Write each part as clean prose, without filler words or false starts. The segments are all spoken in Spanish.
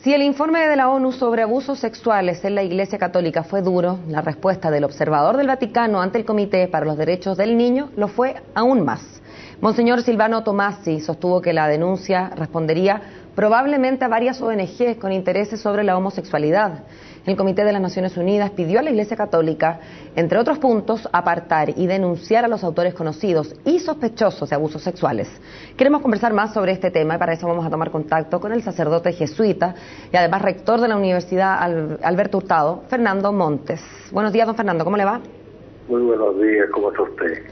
Si el informe de la ONU sobre abusos sexuales en la Iglesia Católica fue duro, la respuesta del observador del Vaticano ante el Comité para los Derechos del Niño lo fue aún más. Monseñor Silvano Tomasi sostuvo que la denuncia respondería probablemente a varias ONG con intereses sobre la homosexualidad. El Comité de las Naciones Unidas pidió a la Iglesia Católica, entre otros puntos, apartar y denunciar a los autores conocidos y sospechosos de abusos sexuales. Queremos conversar más sobre este tema y para eso vamos a tomar contacto con el sacerdote jesuita y además rector de la Universidad Alberto Hurtado, Fernando Montes. Buenos días, don Fernando, ¿cómo le va? Muy buenos días, ¿cómo está usted?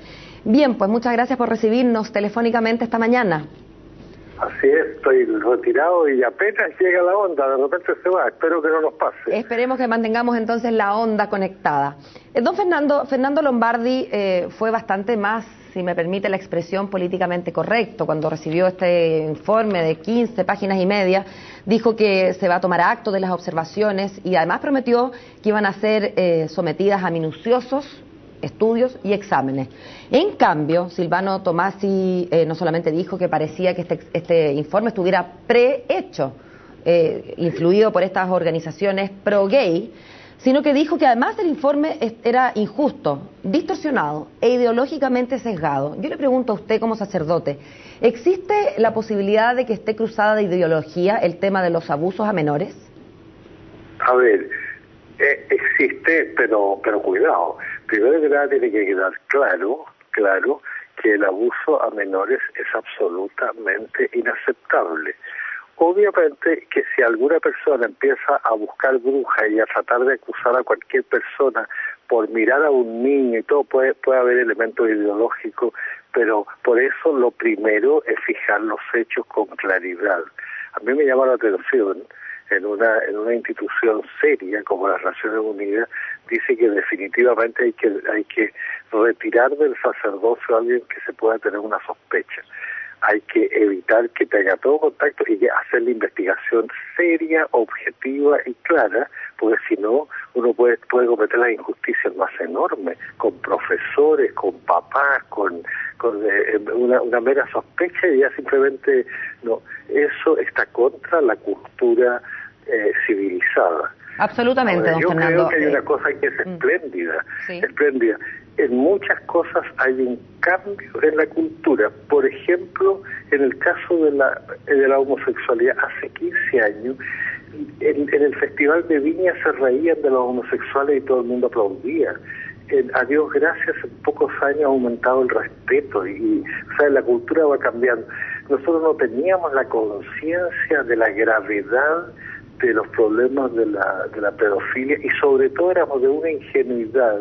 Bien, pues muchas gracias por recibirnos telefónicamente esta mañana. Así es, estoy retirado y apenas llega la onda, de repente se va, espero que no nos pase. Esperemos que mantengamos entonces la onda conectada. Don Fernando Lombardi fue bastante más, si me permite la expresión, políticamente correcto. Cuando recibió este informe de 15 páginas y media, dijo que se va a tomar acto de las observaciones y además prometió que iban a ser sometidas a minuciosos estudios y exámenes. En cambio, Silvano Tomasi no solamente dijo que parecía que este informe estuviera prehecho, influido por estas organizaciones pro-gay, sino que dijo que además el informe era injusto, distorsionado e ideológicamente sesgado. Yo le pregunto a usted como sacerdote, ¿existe la posibilidad de que esté cruzada de ideología el tema de los abusos a menores? A ver, existe, pero cuidado. Primero que nada tiene que quedar claro que el abuso a menores es absolutamente inaceptable. Obviamente que si alguna persona empieza a buscar brujas y a tratar de acusar a cualquier persona por mirar a un niño y todo, puede haber elementos ideológicos, pero por eso lo primero es fijar los hechos con claridad. A mí me llama la atención, en una institución seria como las Naciones Unidas, dice que definitivamente hay que retirar del sacerdocio a alguien que se pueda tener una sospecha. Hay que evitar que tenga todo contacto y hacer la investigación seria, objetiva y clara, porque si no, uno puede cometer las injusticias más enormes, con profesores, con papás, con una mera sospecha y ya simplemente no. Eso está contra la cultura civilizada. Absolutamente, ahora, don Fernando. Creo que hay una cosa que es espléndida, sí. espléndida. En muchas cosas hay un cambio en la cultura. Por ejemplo, en el caso de la homosexualidad, hace 15 años, en el Festival de Viña se reían de los homosexuales y todo el mundo aplaudía. A Dios gracias, en pocos años ha aumentado el respeto y la cultura va cambiando. Nosotros no teníamos la conciencia de la gravedad de los problemas de la pedofilia y sobre todo éramos de una ingenuidad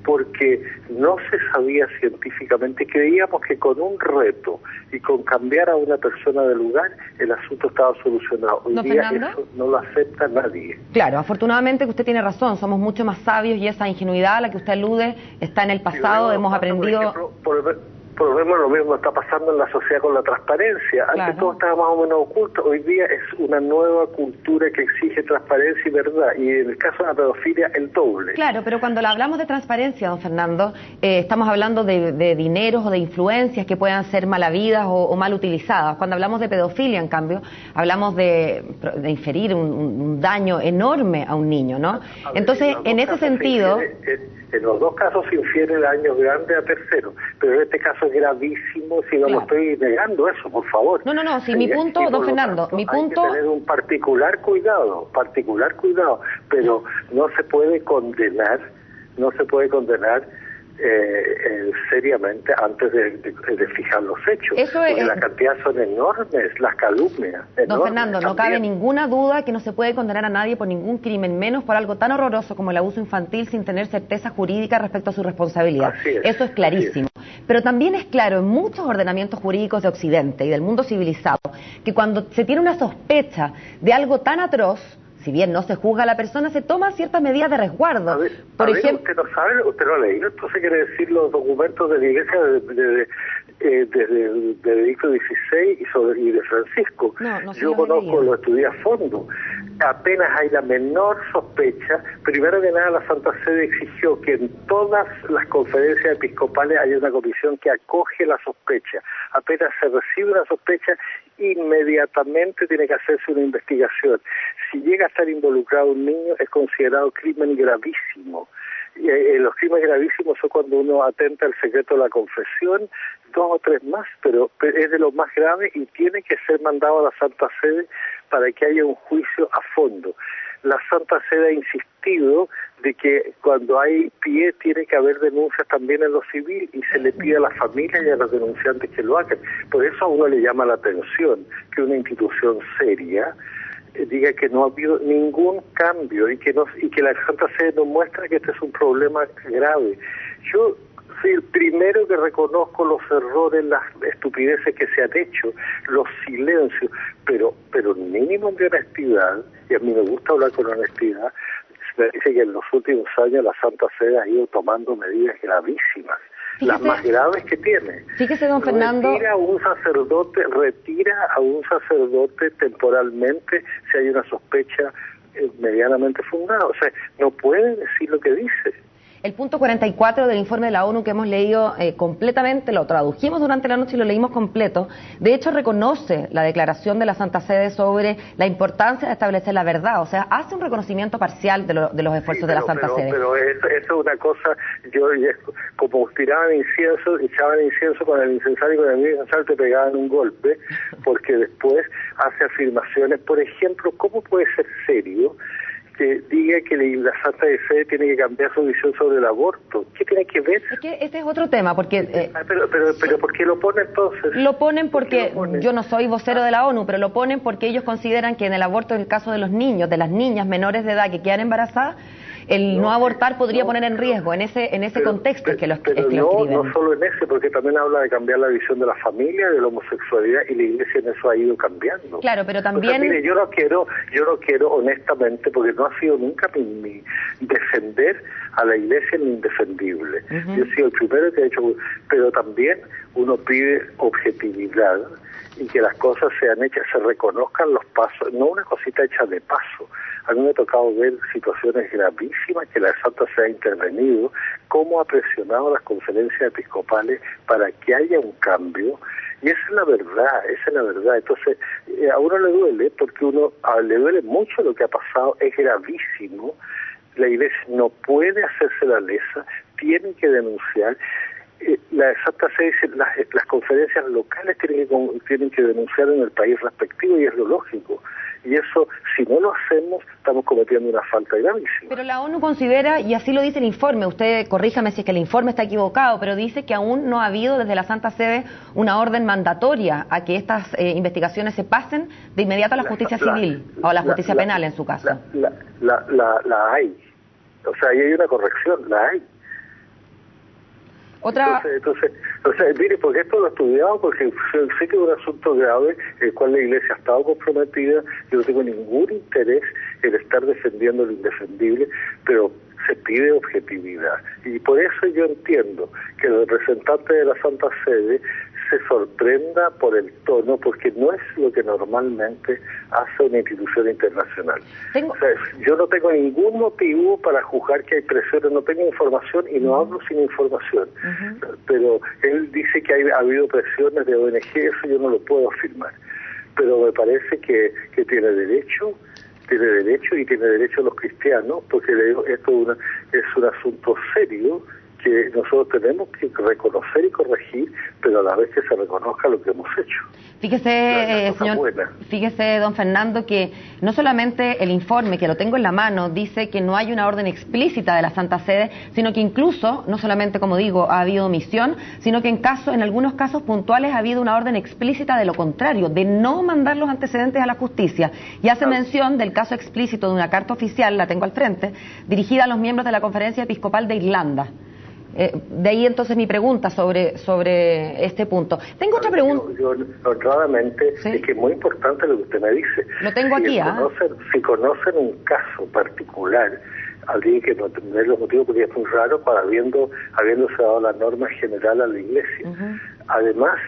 porque no se sabía científicamente, creíamos que con un reto y con cambiar a una persona de lugar el asunto estaba solucionado. Hoy día eso no lo acepta nadie. Claro, afortunadamente que usted tiene razón, somos mucho más sabios y esa ingenuidad a la que usted alude está en el pasado, hemos aprendido... Por ejemplo, lo mismo está pasando en la sociedad con la transparencia. Antes todo estaba más o menos oculto. Hoy día es una nueva cultura que exige transparencia y verdad. Y en el caso de la pedofilia, el doble. Claro, pero cuando hablamos de transparencia, don Fernando, estamos hablando de dineros o de influencias que puedan ser mal habidas o mal utilizadas. Cuando hablamos de pedofilia, en cambio, hablamos de inferir un daño enorme a un niño, ¿no? Entonces, en ese sentido... En los dos casos se infiere daños grandes a terceros, pero en este caso es gravísimo, si no lo estoy negando eso, por favor. No, si mi punto, don Fernando, mi punto... Hay que tener un particular cuidado, pero no se puede condenar seriamente antes de fijar los hechos. Porque la cantidad son enormes, las calumnias. Don Fernando, no cabe ninguna duda que no se puede condenar a nadie por ningún crimen, menos por algo tan horroroso como el abuso infantil sin tener certeza jurídica respecto a su responsabilidad. Eso es clarísimo. Pero también es claro en muchos ordenamientos jurídicos de Occidente y del mundo civilizado que cuando se tiene una sospecha de algo tan atroz, si bien no se juzga a la persona, se toman ciertas medidas de resguardo. Por ejemplo, usted no sabe, usted no ha leído, entonces quiere decir los documentos de la Iglesia desde Benedicto XVI y de Francisco. Yo conozco, lo estudié a fondo. Apenas hay la menor sospecha, primero que nada la Santa Sede exigió que en todas las conferencias episcopales haya una comisión que acoge la sospecha. Apenas se recibe una sospecha, inmediatamente tiene que hacerse una investigación. si llega a estar involucrado un niño es considerado crimen gravísimo. Y, los crímenes gravísimos son cuando uno atenta al secreto de la confesión, 2 o 3 más, pero es de lo más grave y tiene que ser mandado a la Santa Sede para que haya un juicio a fondo. La Santa Sede ha insistido de que cuando hay pie tiene que haber denuncias también en lo civil y se le pide a la familia y a los denunciantes que lo hagan. Por eso a uno le llama la atención que una institución seria diga que no ha habido ningún cambio y que la Santa Sede nos muestra que este es un problema grave. Yo soy el primero que reconozco los errores, las estupideces que se han hecho, los silencios, pero un mínimo de honestidad, y a mí me gusta hablar con honestidad. Me dice que en los últimos años la Santa Sede ha ido tomando medidas gravísimas, las más graves que tiene. Fíjese, don Fernando. Retira a un sacerdote temporalmente si hay una sospecha medianamente fundada. O sea, no puede decir lo que dice. El punto 44 del informe de la ONU que hemos leído completamente, lo tradujimos durante la noche y lo leímos completo, de hecho reconoce la declaración de la Santa Sede sobre la importancia de establecer la verdad, o sea, hace un reconocimiento parcial de los esfuerzos de la Santa Sede. Pero eso es una cosa, como echaban incienso con el incensario y con el incensario te pegaban un golpe, porque después hace afirmaciones, por ejemplo, ¿cómo puede ser serio que diga que la Santa Sede tiene que cambiar su visión sobre el aborto? ¿Qué tiene que ver? Es que este es otro tema, porque... pero ¿por qué lo pone entonces? Lo ponen porque, yo no soy vocero de la ONU, pero lo ponen porque ellos consideran que en el aborto, en el caso de los niños, de las niñas menores de edad que quedan embarazadas, el no abortar podría poner en riesgo, en ese contexto es que lo escriben. No solo en ese, porque también habla de cambiar la visión de la familia, de la homosexualidad, y la Iglesia en eso ha ido cambiando. Claro, pero también... O sea, mire, yo no quiero honestamente, porque no ha sido nunca mi defender a la Iglesia ni indefendible. Yo he sido el primero que ha hecho, pero también uno pide objetividad y que las cosas sean hechas, se reconozcan los pasos, no una cosita hecha de paso. A mí me ha tocado ver situaciones gravísimas que la Santa se ha intervenido, cómo ha presionado las conferencias episcopales para que haya un cambio, y esa es la verdad, Entonces, a uno le duele, porque le duele mucho lo que ha pasado, es gravísimo, la Iglesia no puede hacerse la lesa, tiene que denunciar. La Santa Sede dice las conferencias locales tienen que denunciar en el país respectivo, y es lo lógico. Y eso, si no lo hacemos, estamos cometiendo una falta gravísima. Pero la ONU considera, y así lo dice el informe, usted corríjame si es que el informe está equivocado, pero dice que aún no ha habido desde la Santa Sede una orden mandatoria a que estas investigaciones se pasen de inmediato a la justicia civil, o a la justicia penal en su caso. La hay. O sea, ahí hay una corrección, la hay. Entonces, mire, porque esto lo he estudiado, porque sé que es un asunto grave, el cual la Iglesia ha estado comprometida. Yo no tengo ningún interés en estar defendiendo lo indefendible, pero se pide objetividad. Y por eso yo entiendo que el representante de la Santa Sede se sorprenda por el tono, porque no es lo que normalmente hace una institución internacional. O sea, yo no tengo ningún motivo para juzgar que hay presiones, no tengo información y no hablo sin información. Pero él dice que ha habido presiones de ONG, eso yo no lo puedo afirmar. Pero me parece que tiene derecho y tiene derecho los cristianos, porque esto es un asunto serio que nosotros tenemos que reconocer y corregir, pero a la vez que se reconozca lo que hemos hecho. Fíjese, don Fernando, que no solamente el informe, que lo tengo en la mano, dice que no hay una orden explícita de la Santa Sede, sino que incluso, no solamente, como digo, ha habido omisión, sino que en algunos casos puntuales ha habido una orden explícita de lo contrario, de no mandar los antecedentes a la justicia. Y hace mención del caso explícito de una carta oficial, la tengo al frente, dirigida a los miembros de la Conferencia Episcopal de Irlanda. De ahí entonces mi pregunta sobre este punto. Tengo otra pregunta. Yo honradamente, ¿sí? Es que es muy importante lo que usted me dice. Lo tengo aquí, Si conocen un caso particular, alguien que no tendrá los motivos, porque es muy raro para habiéndose dado la norma general a la Iglesia. Además,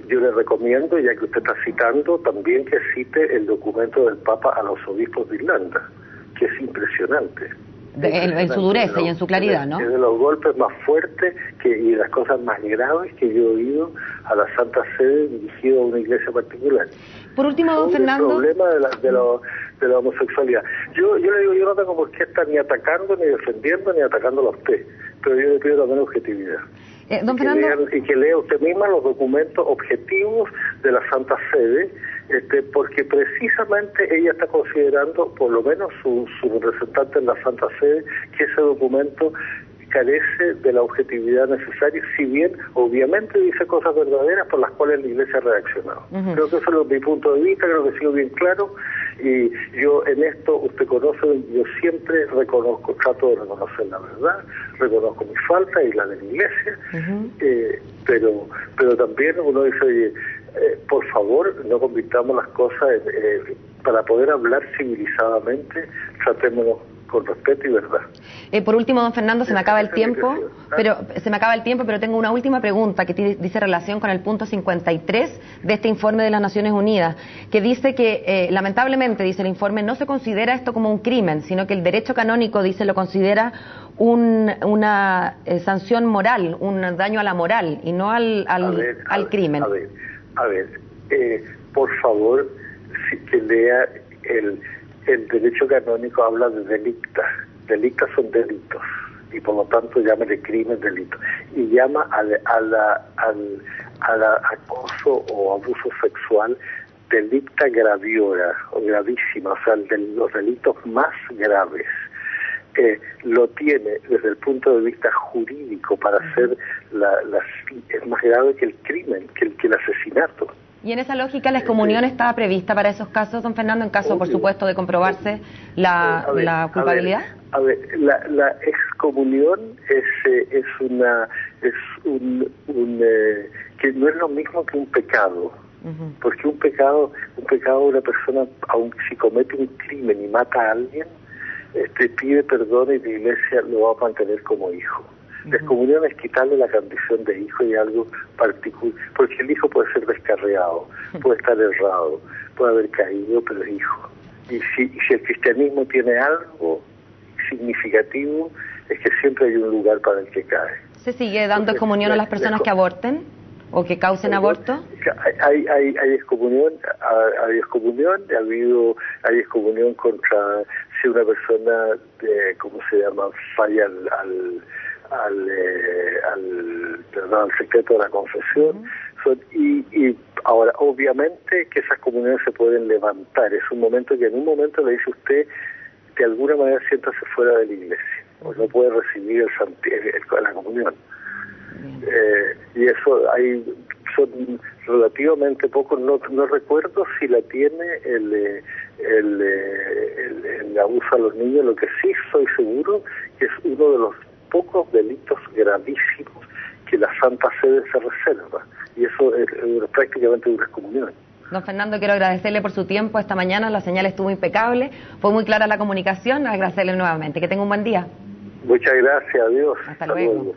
yo le recomiendo, ya que usted está citando, también que cite el documento del Papa a los obispos de Irlanda, que es impresionante. en su dureza y en su claridad, ¿no? Es de los golpes más fuertes y las cosas más graves que yo he oído a la Santa Sede dirigido a una iglesia particular. Por último, don Fernando... El problema de la homosexualidad. Yo le digo, yo no tengo por qué estar ni atacando, ni defendiendo, ni atacándolo a usted, pero yo le pido también objetividad. Don Fernando... y que lea usted misma los documentos objetivos de la Santa Sede, porque precisamente ella está considerando, por lo menos su representante en la Santa Sede, que ese documento carece de la objetividad necesaria, si bien obviamente dice cosas verdaderas por las cuales la Iglesia ha reaccionado. Creo que eso es mi punto de vista, creo que ha sido bien claro, y yo en esto, usted conoce, yo siempre reconozco, trato de reconocer la verdad, reconozco mi falta y la de la Iglesia, pero también uno dice, oye, por favor, no convirtamos las cosas para poder hablar civilizadamente, tratémonos con respeto y verdad. Por último, don Fernando, se me acaba el tiempo, pero tengo una última pregunta que dice relación con el punto 53 de este informe de las Naciones Unidas, que dice que, lamentablemente, dice el informe, no se considera esto como un crimen, sino que el derecho canónico, dice, lo considera una sanción moral, un daño a la moral, y no al crimen. A ver, por favor, que lea el derecho canónico habla de delictas. Delictas son delitos y por lo tanto llámale crimen delito. Y llama al acoso o abuso sexual delicta graviora o gravísima, o sea, los delitos más graves. Lo tiene desde el punto de vista jurídico para ser es más grave que el crimen, que el asesinato. Y en esa lógica, ¿la excomunión estaba prevista para esos casos, don Fernando, en caso, por supuesto, de comprobarse la culpabilidad? A ver, la excomunión que no es lo mismo que un pecado, porque un pecado una persona, aunque si comete un crimen y mata a alguien, pide perdón y la Iglesia lo va a mantener como hijo. La excomunión es quitarle la condición de hijo y algo particular, porque el hijo puede ser descarriado, puede estar errado, puede haber caído, pero es hijo. Y si el cristianismo tiene algo significativo, es que siempre hay un lugar para el que cae. ¿Se sigue dando excomunión a las personas que aborten o que causen aborto? Hay excomunión, hay excomunión contra si una persona, ¿cómo se llama?, falla al secreto de la confesión. Y ahora, obviamente que esas comuniones se pueden levantar. Es un momento que en un momento le dice usted, de alguna manera siéntase fuera de la iglesia, o no puede recibir la comunión. Y eso son relativamente pocos, no recuerdo si la tiene el abuso a los niños. Lo que sí estoy seguro que es uno de los pocos delitos gravísimos que la Santa Sede se reserva, y eso es prácticamente una excomunión. Don Fernando, quiero agradecerle por su tiempo esta mañana, la señal estuvo impecable, fue muy clara la comunicación, agradecerle nuevamente, que tenga un buen día. Muchas gracias, adiós. Hasta luego.